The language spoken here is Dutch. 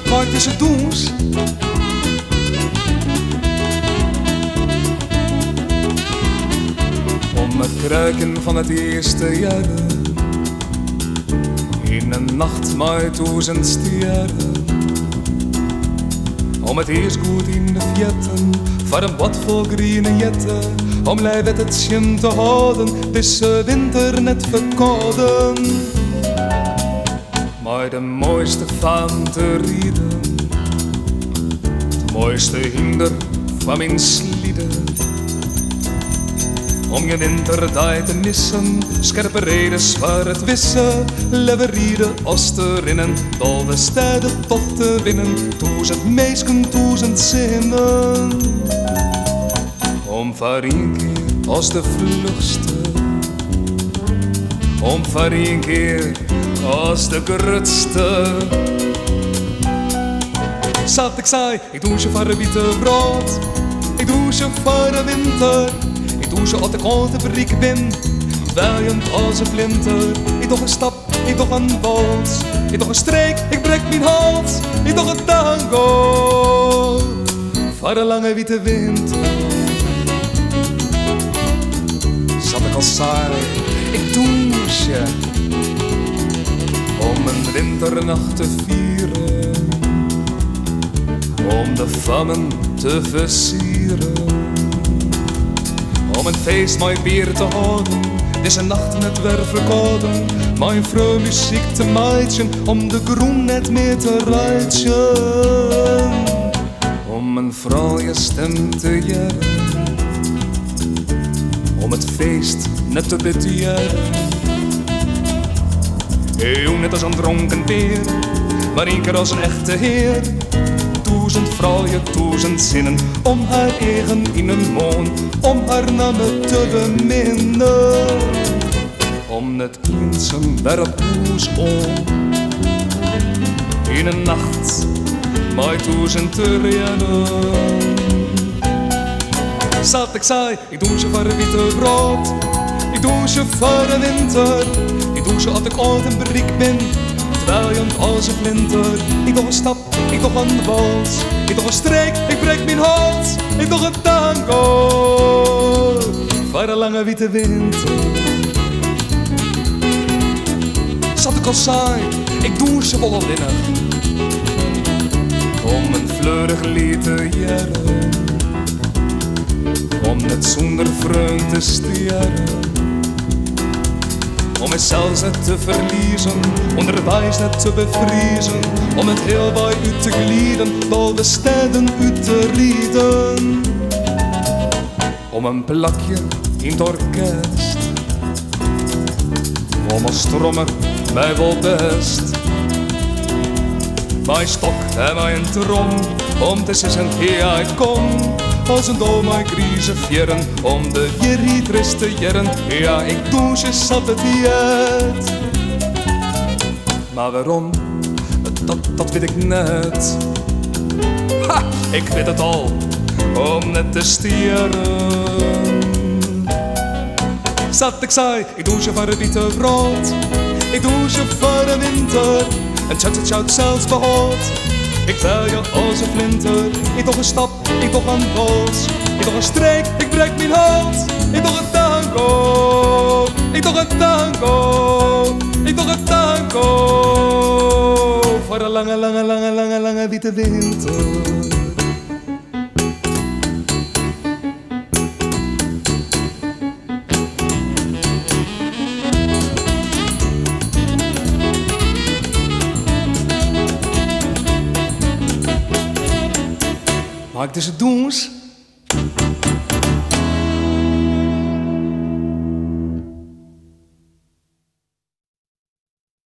Maar het is het doens. Om het kruiken van het eerste jaar, in een nacht met 1000 sterren. Om het eerst goed in de vjetten, voor een bad vol groene jetten. Om lijf het schim te houden, tussen winter net verkouden. Maar de mooiste van te rieden, de mooiste hinder van mijn slieden. Om je winterdag te missen, scherpe reden, zwaar het wissen. Leverieden, osterinnen, dol de steden tot te winnen. 1000 meisken, 1000 zinnen. Om voor een keer als de vlugste, om voor een keer als de grutste. Zat ik zei, ik doe je voor een witte brood, ik doe je voor de winter. Ik doe ze als ik ontevreden ben, dwaaiend als een vlinter. Ik doe een stap, ik doe een wals, ik doe een streek, ik breek mijn hals. Ik doe een tango voor de lange witte winter. Zat ik al saai, ik douche om een winternacht te vieren, om de vlammen te versieren. Om een feest mooi bier te houden, deze nacht net weer verkouden. Mijn vrouw muziek te maatjen, om de groen net meer te rijtjen. Om een vrouwje stem te jaren, om het feest net te bedienen. Jong net als een dronken beer, maar één keer als een echte heer. 1000 vrouwen, 1000 zinnen, om haar eigen in een moon, om haar namen te beminnen. Om net klinsen daar op koers om, in een nacht met 1000 te rennen. Zat ik zei, ik doe je voor een witte brood, ik doe je voor de winter. Ik doe je als ik ooit een bereik ben, dwaaiend als een vlinter. Ik doe een stap, ik doe een wals, ik doe een streek, ik breek mijn hals. Ik doe een tango voor de lange witte winter. Zat ik al saai, ik doe ze vollinnig om een fleurig lied te jaren. Om net zonder vreugd te stieren, om mezelf net te verliezen, onderwijs net te bevriezen. Om het heel bij u te glieden, door de steden u te rieden. Om een plakje in het orkest, om een strommer mij wel best. Mijn stok en mijn trom, om te zeggen, ja ik kom. Als een doel mijn grieze fjeren, om de jerrie trist te jaren. Ja, ik doe ze zat het niet. Maar waarom? Dat weet ik net. Ha, ik weet het al, om net te stieren. Zat ik zei, ik doe ze voor een witte brood, ik doe ze voor de winter. En tjout zelfs behoort. Ik tel je als een flinter, ik doe een stap, ik doe een wals. Ik doe een streek, ik breek mijn hals. Ik doe een tango, ik doe een tango. Ik doe een tango voor een lange witte winter. Maar het is het doens.